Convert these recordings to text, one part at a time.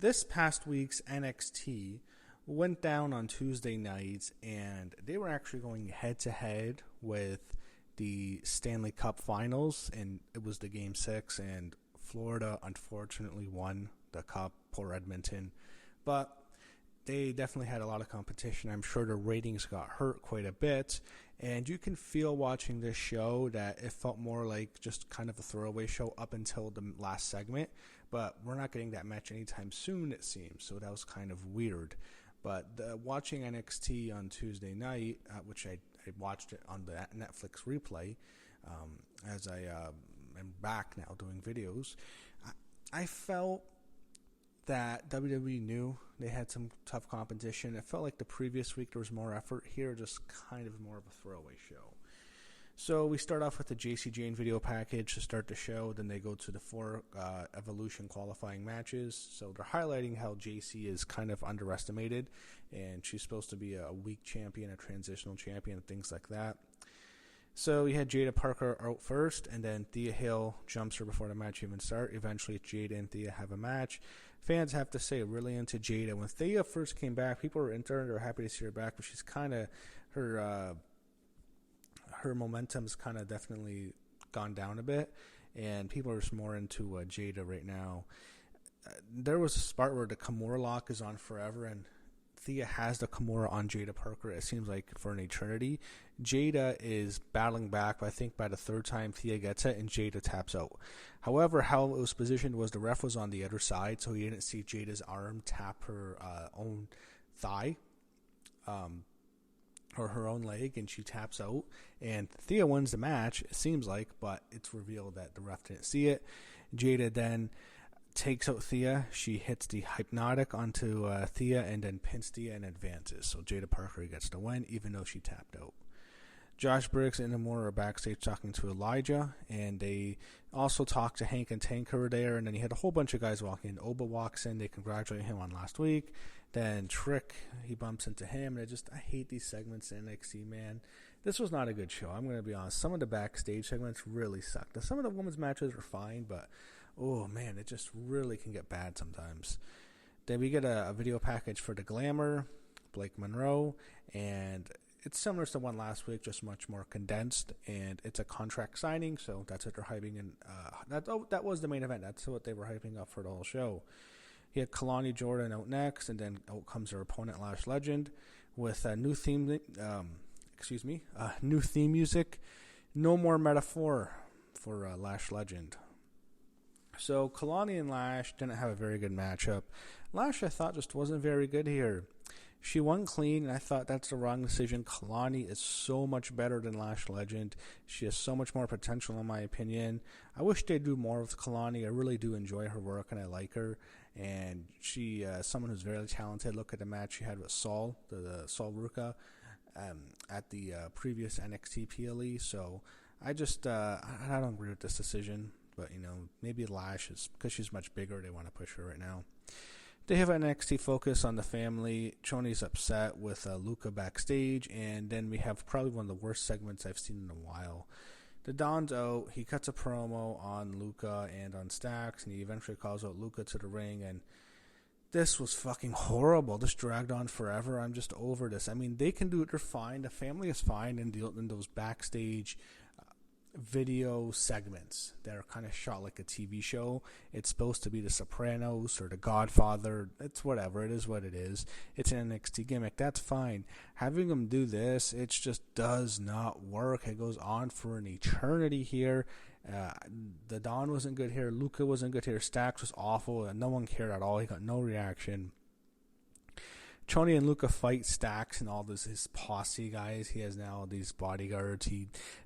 This past week's NXT went down on Tuesday nights, and they were actually going head-to-head with the Stanley Cup Finals, and it was the Game 6, and Florida unfortunately won the Cup, poor Edmonton. But they definitely had a lot of competition. I'm sure the ratings got hurt quite a bit, and you can feel watching this show that it felt more like just kind of a throwaway show up until the last segment, but we're not getting that match anytime soon, it seems, so that was kind of weird. But watching NXT on Tuesday night, which I watched it on the Netflix replay, as I am back now doing videos, I felt that WWE knew they had some tough competition. It felt like the previous week there was more effort. Here, just kind of more of a throwaway show. So we start off with the JC Jane video package to start the show. Then they go to the 4 Evolution qualifying matches. So they're highlighting how JC is kind of underestimated, and she's supposed to be a weak champion, a transitional champion, and things like that. So we had Jada Parker out first, and then Thea Hill jumps her before the match even starts. Eventually, Jada and Thea have a match. Fans have to say really into Jada. When Thea first came back, people were into her and they were happy to see her back, but she's kind of her momentum's kind of definitely gone down a bit, and people are more into Jada right now. There was a spot where the Kimura lock is on forever, and Thea has the Kimura on Jada Parker, it seems like, for an eternity. Jada is battling back, but I think by the third time Thea gets it, and Jada taps out. However, how it was positioned was the ref was on the other side, so he didn't see Jada's arm tap her own thigh, or her own leg, and she taps out, and Thea wins the match, it seems like, but it's revealed that the ref didn't see it. Jada then takes out Thea. She hits the hypnotic onto Thea and then pins Thea and advances. So Jada Parker gets the win, even though she tapped out. Josh Briggs and Amore are backstage talking to Elijah, and they also talk to Hank and Tank over there, and then he had a whole bunch of guys walking in. Oba walks in, they congratulate him on last week. Then Trick, he bumps into him, and I hate these segments in NXT, man. This was not a good show, I'm going to be honest. Some of the backstage segments really sucked. Now, some of the women's matches were fine, but oh man, it just really can get bad sometimes. Then we get a video package for the Glamour, Blake Monroe, and it's similar to the one last week, just much more condensed, and it's a contract signing, so that's what they're hyping. And that was the main event. That's what they were hyping up for the whole show. He had Kalani Jordan out next, and then out comes her opponent, Lash Legend, with a new theme music. No more metaphor for Lash Legend. So Kalani and Lash didn't have a very good matchup. Lash, I thought, just wasn't very good here. She won clean, and I thought that's the wrong decision. Kalani is so much better than Lash Legend. She has so much more potential, in my opinion. I wish they'd do more with Kalani. I really do enjoy her work, and I like her. And she, someone who's very talented. Look at the match she had with Saul, the Saul Ruka, at the previous NXT PLE. So I just, I don't agree with this decision. But, maybe Lash is, because she's much bigger, they want to push her right now. They have an NXT focus on the family. Choni's upset with Luca backstage, and then we have probably one of the worst segments I've seen in a while. The Don's out. He cuts a promo on Luca and on Stacks, and he eventually calls out Luca to the ring, and this was fucking horrible. This dragged on forever. I'm just over this. I mean, they can do it. They're fine. The family is fine in those backstage video segments that are kind of shot like a TV show. It's supposed to be The Sopranos or The Godfather. It's whatever. It is what it is. It's an NXT gimmick. That's fine. Having them do this, it just does not work. It goes on for an eternity here. The Don wasn't good here. Luca wasn't good here. Stacks was awful, and no one cared at all. He got no reaction. Choni and Luca fight Stacks and all his posse guys. He has now these bodyguards.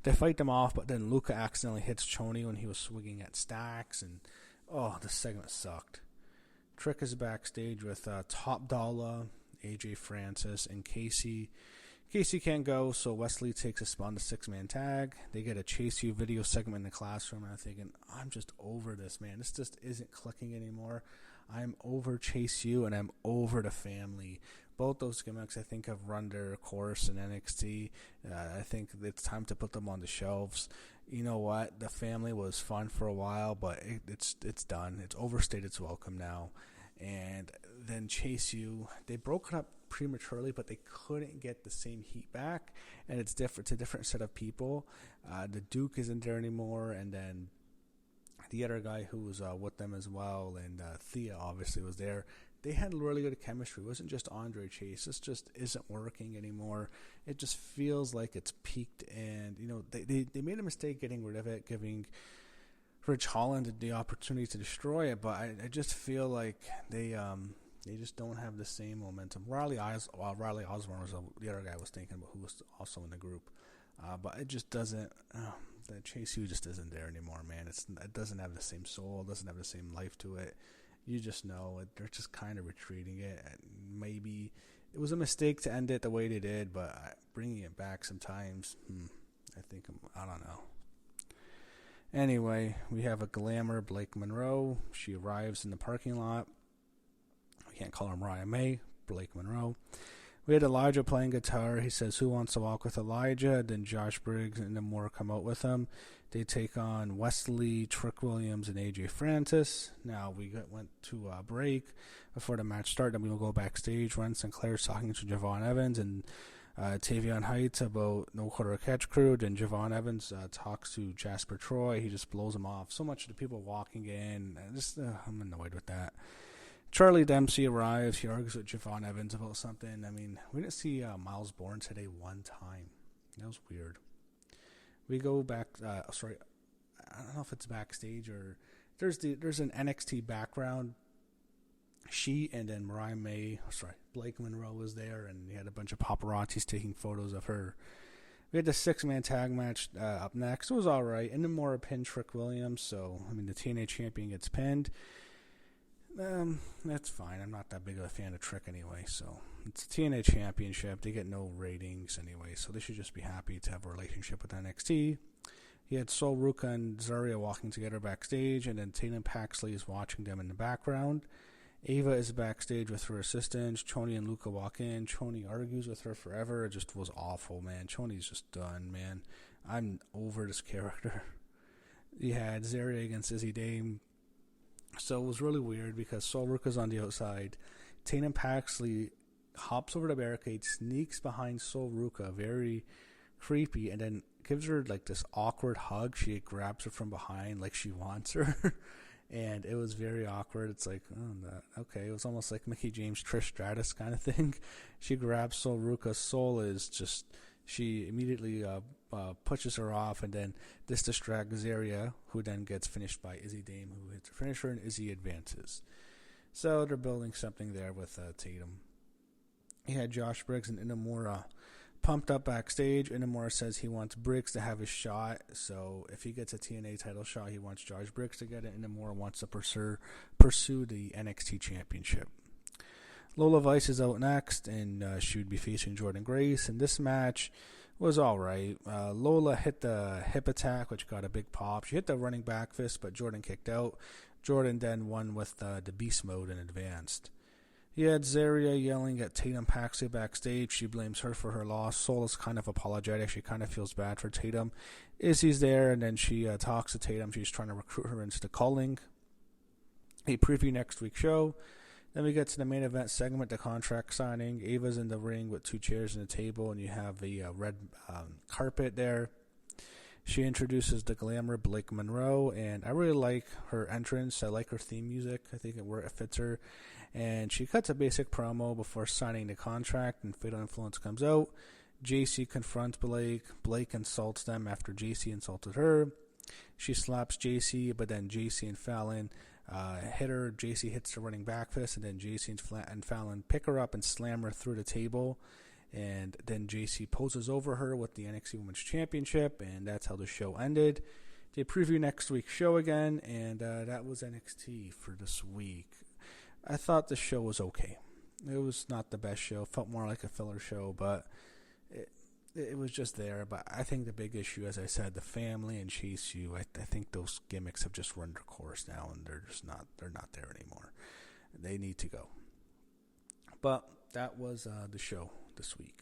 They fight them off, but then Luca accidentally hits Choni when he was swinging at Stacks, and this segment sucked. Trick is backstage with Top Dollar, AJ Francis, and Casey. Casey can't go, so Wesley takes a spot on the 6-man tag. They get a Chase You video segment in the classroom, and I'm thinking, I'm just over this, man. This just isn't clicking anymore. I'm over Chase U, and I'm over the family. Both those gimmicks, I think, have run their course in NXT. I think it's time to put them on the shelves. You know what? The family was fun for a while, but it's done. It's overstayed its welcome now. and then Chase U. They broke it up prematurely, but they couldn't get the same heat back, and it's different. It's a different set of people. The Duke isn't there anymore, and then the other guy who was with them as well, and Thea obviously was there. They had really good chemistry. It wasn't just Andre Chase. This just isn't working anymore. It just feels like it's peaked, and they made a mistake getting rid of it, giving Rich Holland the opportunity to destroy it. But I just feel like they just don't have the same momentum. Riley Osborne was the other guy I was thinking about, who was also in the group. But it just doesn't. The Chase U just isn't there anymore, man. It doesn't have the same soul. It doesn't have the same life to it. You just know it. They're just kind of retreating it. Maybe it was a mistake to end it the way they did, but bringing it back sometimes, I don't know. Anyway, we have a glamour Blake Monroe. She arrives in the parking lot. We can't call her Mariah May. Blake Monroe. We had Elijah playing guitar. He says, "Who wants to walk with Elijah?" Then Josh Briggs and Namor come out with him. They take on Wesley, Trick Williams, and AJ Francis. Now we went to a break before the match started. Then we will go backstage. Ren Sinclair's talking to Javon Evans and Tavion Heights about No Quarter Catch Crew. Then Javon Evans talks to Jasper Troy. He just blows him off. So much of the people walking in. I'm annoyed with that. Charlie Dempsey arrives. He argues with Javon Evans about something. I mean, we didn't see Miles Bourne today one time. That was weird. We go back. I don't know if it's backstage or there's an NXT background sheet, and then Blake Monroe was there, and he had a bunch of paparazzis taking photos of her. We had the 6-man tag match up next. It was all right. And then more pinned Trick Williams. So the TNA champion gets pinned. That's fine. I'm not that big of a fan of Trick anyway, so it's a TNA championship. They get no ratings anyway, so they should just be happy to have a relationship with NXT. He had Sol Ruka and Zarya walking together backstage, and then Tatum Paxley is watching them in the background. Ava is backstage with her assistants. Choni and Luca walk in. Choni argues with her forever. It just was awful, man. Choni's just done, man. I'm over this character. You had Zarya against Izzy Dame. So it was really weird because Sol Ruka's on the outside. Tatum Paxley hops over the barricade, sneaks behind Sol Ruka, very creepy, and then gives her like this awkward hug. She grabs her from behind like she wants her. And it was very awkward. It's like, okay. It was almost like Mickie James, Trish Stratus kind of thing. She grabs Sol Ruka. Sol is just, she immediately pushes her off, and then this distracts Zarya, who then gets finished by Izzy Dame, who hits her finisher, and Izzy advances. So they're building something there with Tatum. He had Josh Briggs and Inamura pumped up backstage. Inamura says he wants Briggs to have his shot, so if he gets a TNA title shot, he wants Josh Briggs to get it. Inamura wants to pursue the NXT championship. Lola Vice is out next, and she would be facing Jordan Grace, and this match was all right. Lola hit the hip attack, which got a big pop. She hit the running back fist, but Jordan kicked out. Jordan then won with the beast mode and advanced. He had Zarya yelling at Tatum Paxley backstage. She blames her for her loss. Sol is kind of apologetic. She kind of feels bad for Tatum. Izzy's there, and then she talks to Tatum. She's trying to recruit her into the calling. A preview next week's show. Then we get to the main event segment, the contract signing. Ava's in the ring with 2 chairs and a table, and you have the red carpet there. She introduces the glamour Blake Monroe, and I really like her entrance. I like her theme music. I think it fits her. And she cuts a basic promo before signing the contract, and Fatal Influence comes out. JC confronts Blake. Blake insults them after JC insulted her. She slaps JC, but then JC and Fallon hit her. JC hits the running back fist, and then JC and Fallon pick her up and slam her through the table. And then JC poses over her with the NXT Women's Championship, and that's how the show ended. They preview next week's show again, and that was NXT for this week. I thought the show was okay. It was not the best show. It felt more like a filler show, but it was just there. But I think the big issue, as I said, the family and Chase U, I think those gimmicks have just run their course now, and they're not there anymore. They need to go. But that was the show this week.